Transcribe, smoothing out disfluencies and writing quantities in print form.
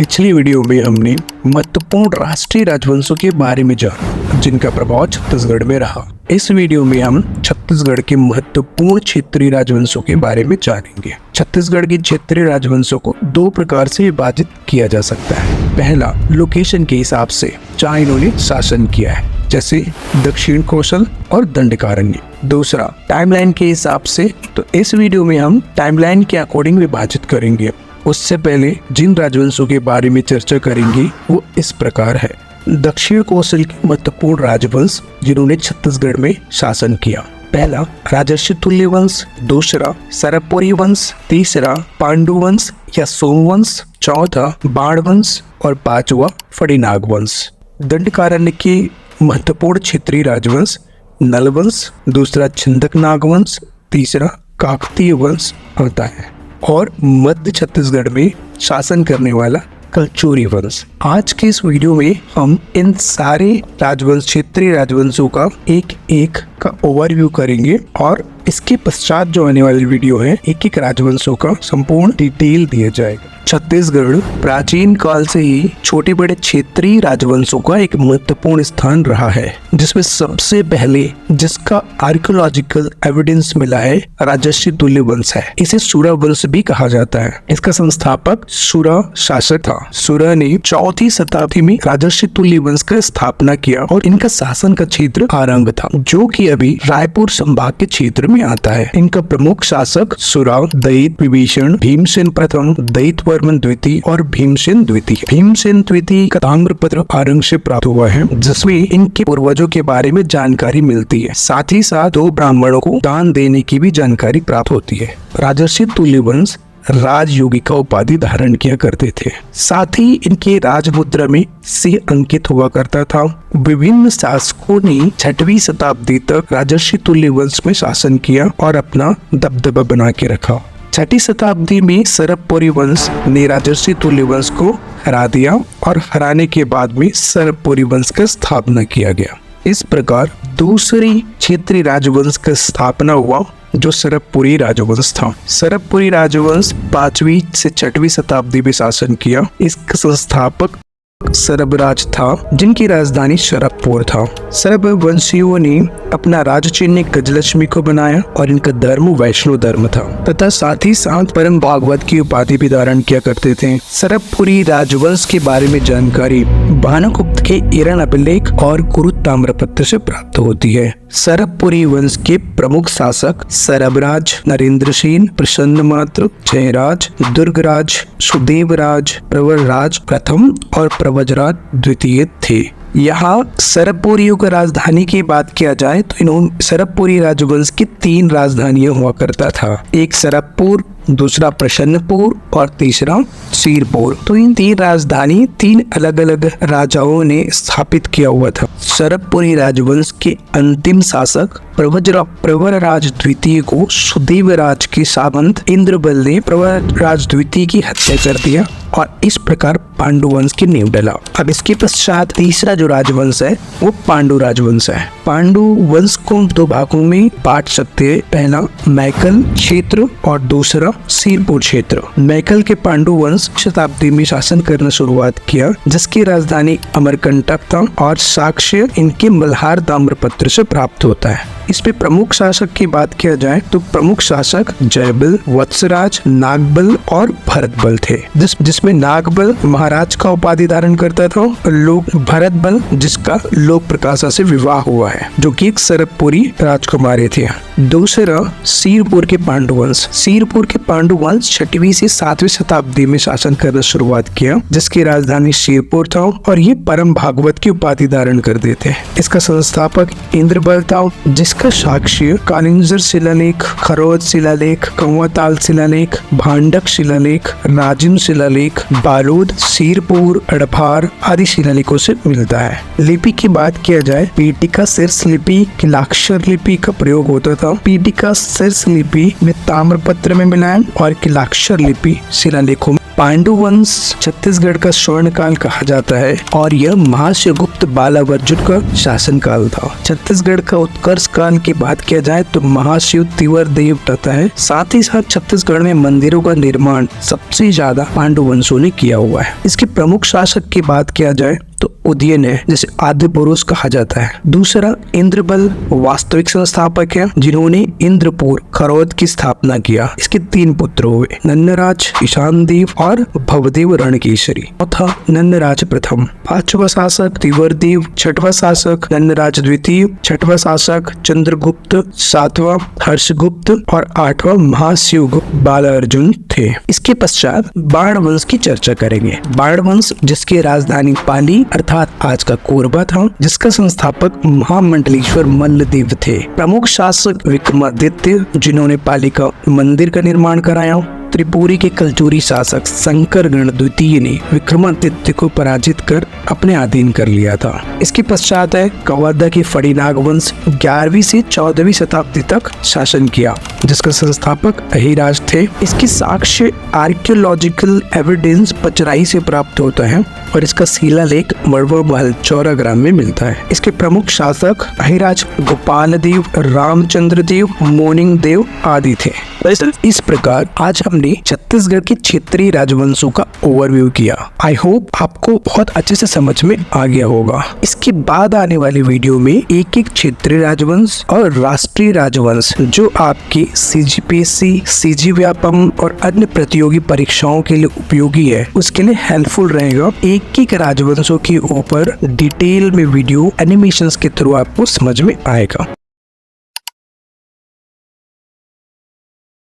पिछली वीडियो में हमने महत्वपूर्ण राष्ट्रीय राजवंशों के बारे में जाना जिनका प्रभाव छत्तीसगढ़ में रहा। इस वीडियो में हम छत्तीसगढ़ के महत्वपूर्ण क्षेत्रीय राजवंशों के बारे में जानेंगे। छत्तीसगढ़ के क्षेत्रीय राजवंशों को दो प्रकार से विभाजित किया जा सकता है। पहला, लोकेशन के हिसाब से जहाँ इन्होंने शासन किया है, जैसे दक्षिण कौशल और दंडकारण्य। दूसरा, टाइमलाइन के हिसाब से। तो इस वीडियो में हम टाइमलाइन के अकॉर्डिंग विभाजित करेंगे। उससे पहले जिन राजवंशों के बारे में चर्चा करेंगे वो इस प्रकार है। दक्षिण कौशल के महत्वपूर्ण राजवंश जिन्होंने छत्तीसगढ़ में शासन किया। पहला, राजर्षि तुल्य वंश। दूसरा, सरबपुरी वंश। तीसरा, पांडु वंश या सोमवंश। चौथा, बाण वंश और पांचवा, फड़ीनाग वंश। दंडकारण्य के महत्वपूर्ण क्षेत्रीय राजवंश नलवंश। दूसरा, छिंदकनाग वंश। तीसरा, काकतीय वंश होता है। और मध्य छत्तीसगढ़ में शासन करने वाला कलचुरी वंश। आज के इस वीडियो में हम इन सारे राजवंश, क्षेत्रीय राजवंशों का एक एक का ओवरव्यू करेंगे और इसके पश्चात जो आने वाली वीडियो है एक एक राजवंशों का संपूर्ण डिटेल दिया जाएगा। छत्तीसगढ़ प्राचीन काल से ही छोटे बड़े क्षेत्रीय राजवंशों का एक महत्वपूर्ण स्थान रहा है, जिसमें सबसे पहले जिसका आर्कियोलॉजिकल एविडेंस मिला है राजर्षि तुल्य वंश है। इसे सुरा वंश भी कहा जाता है। इसका संस्थापक सुरा शासक था। सुरा ने 4वीं शताब्दी में राजर्षि तुल्य वंश का स्थापना किया और इनका शासन का क्षेत्र आरंग था, जो कि अभी रायपुर संभाग के क्षेत्र में आता है। इनका प्रमुख शासक सुरा, दैत विभीषण, भीमसेन प्रथम, दैत वर्मन द्वितीय और भीमसेन द्वितीय। भीमसेन द्वितीय का ताम्रपत्र आरंग से प्राप्त हुआ है, जिसमें इनके पूर्वजों के बारे में जानकारी मिलती है। साथ ही साथ 2 ब्राह्मणों को दान देने की भी जानकारी प्राप्त होती है। राजर्षि तुल्य वंश राजयोगी का उपाधि धारण किया करते थे। साथ ही इनके राजमुद्रा में सिंह अंकित हुआ करता था। विभिन्न शासकों ने 6वीं शताब्दी तक राजर्षि तुल्य वंश में शासन किया और अपना दबदबा बना के रखा। 6वीं शताब्दी में सरबपुरी वंश ने राजर्षि तुल्य वंश को हरा दिया और हराने के बाद में सरबपुरी वंश का स्थापना किया गया। इस प्रकार दूसरी क्षेत्रीय राजवंश का स्थापना हुआ, जो सरबपुरी राजवंश था। सरबपुरी राजवंश 5वीं से 6वीं शताब्दी में शासन किया। इसका संस्थापक सरबराज था, जिनकी राजधानी सरबपुर था। सरब वंशियों ने अपना राज चिन्ह गजलक्ष्मी को बनाया और इनका धर्म वैष्णव धर्म था तथा साथ ही साथ परम भागवत की उपाधि भी धारण किया करते थे। सरबपुरी राजवंश के बारे में जानकारी भानुगुप्त के इरण अभिलेख और गुरु ताम्रपत्र से प्राप्त होती है। सरबपुरी वंश के प्रमुख शासक सरबराज, नरेंद्रसेन, प्रसन्नमात्र, जयराज, दुर्गराज, सुदेवराज, प्रवरराज प्रथम और प्रवजराज द्वितीय थे। यहाँ सरबपुरियों की राजधानी की बात किया जाए तो इन्होंने सरबपुरी राजवंश की 3 राजधानियां हुआ करता था। एक सरबपुर, दूसरा प्रसन्नपुर और तीसरा सीरपुर। तो इन 3 राजधानी 3 अलग अलग राजाओं ने स्थापित किया हुआ था। सरबपुरी राजवंश के अंतिम शासक प्रवरराज द्वितीय को सुदेवराज के सामंत इंद्रबल ने प्रवरराज द्वितीय की हत्या कर दिया और इस प्रकार पांडु वंश की नींव डला। अब इसके पश्चात तीसरा जो राजवंश है वो पांडु राजवंश है। पांडु वंश को 2 भागों में बांट सकते हैं। पहला मैकल क्षेत्र और दूसरा सीरपुर क्षेत्र। मैकल के पांडु वंश शताब्दी में शासन करना शुरुआत किया, जिसकी राजधानी अमरकंटक था और साक्ष्य इनके मल्हार ताम्रपत्र से प्राप्त होता है। इस पे प्रमुख शासक की बात किया जाए तो प्रमुख शासक जयबल, वत्सराज, नागबल और भरतबल थे, जिसमें नागबल महाराज का उपाधि धारण करता था और भरतबल जिसका लोक प्रकाशा से विवाह हुआ है, जो कि एक सरबपुरी राजकुमारी थे। दूसरा, सीरपुर के पांडुवंश। सीरपुर के पांडुवंश 6वीं से 7वीं शताब्दी में शासन करना शुरुआत किया, जिसकी राजधानी सीरपुर था और ये परम भागवत की उपाधि धारण करते थे। इसका संस्थापक इंद्रबल था, जिसका साक्ष्य कालिंजर शिलालेख, खरोद शिलालेख, कंवाताल शिलालेख, भांडक शिलालेख, राजिम शिलालेख, बारूद, सीरपुर, अड़भार आदि शिलालेखों से मिलता है। लिपि की बात किया जाए, पीटिका शीर्ष लिपि, किलाक्षर लिपि का प्रयोग होता था। पीटिका शीर्ष लिपि में ताम्रपत्र में मिलान और किलाक्षर लिपि शिलालेखों में पांडु वंश छत्तीसगढ़ का स्वर्ण काल कहा जाता है और यह महाशिवगुप्त बालावर्जुन का शासन काल था। छत्तीसगढ़ का उत्कर्ष काल की बात किया जाए तो महाशिव तिवर देव रहता है। साथ ही साथ छत्तीसगढ़ में मंदिरों का निर्माण सबसे ज्यादा पांडु वंशों ने किया हुआ है। इसके प्रमुख शासक की बात किया जाए तो उदयन है, जिसे आदि पुरुष कहा जाता है। दूसरा इंद्रबल वास्तविक संस्थापक है, जिन्होंने इंद्रपुर खरौद की स्थापना किया। इसके 3 पुत्र हुए, नंदराज, ईशान देव और भवदेव रणकेशरी। चौथा नंदराज प्रथम। 5वां शासक तिवरदेव। 6वां शासक नंदराज द्वितीय। 6वां शासक चंद्रगुप्त। 7वां हर्षगुप्त और 8वां महाशिवगुप्त बालार्जुन थे। इसके पश्चात बाण वंश की चर्चा करेंगे। बाण वंश जिसकी राजधानी पाली अर्थात आज का कोरबा था, जिसका संस्थापक महामंडलेश्वर मल्लदेव थे। प्रमुख शासक विक्रमादित्य, जिन्होंने पाली का मंदिर का निर्माण कराया। त्रिपुरी के कलचुरी शासक शंकरगण द्वितीय ने विक्रमादित्य को पराजित कर अपने अधीन कर लिया था। इसके पश्चात है कवर्धा की फड़ीनाग वंश 11वीं से 14वीं शताब्दी तक शासन किया, जिसका संस्थापक अहिराज थे। इसकी साक्ष्य आर्कियोलॉजिकल एविडेंस पचराई से प्राप्त होता है और इसका शिलालेख मड़वा महल चौरा ग्राम में मिलता है। इसके प्रमुख शासक अहिराज गोपाल देव, रामचंद्र देव, मोनिंग देव आदि थे। इस प्रकार आज हमने छत्तीसगढ़ के क्षेत्रीय राजवंशों का ओवरव्यू किया। आई होप आपको बहुत अच्छे से समझ में आ गया होगा। इसके बाद आने वाली वीडियो में एक एक क्षेत्रीय राजवंश और राष्ट्रीय राजवंश जो आपके CGPSC, CG व्यापम और अन्य प्रतियोगी परीक्षाओं के लिए उपयोगी है, उसके लिए हेल्पफुल रहेगा। एक एक राजवंशों के ऊपर डिटेल में वीडियो एनिमेशंस के थ्रू आपको समझ में आएगा।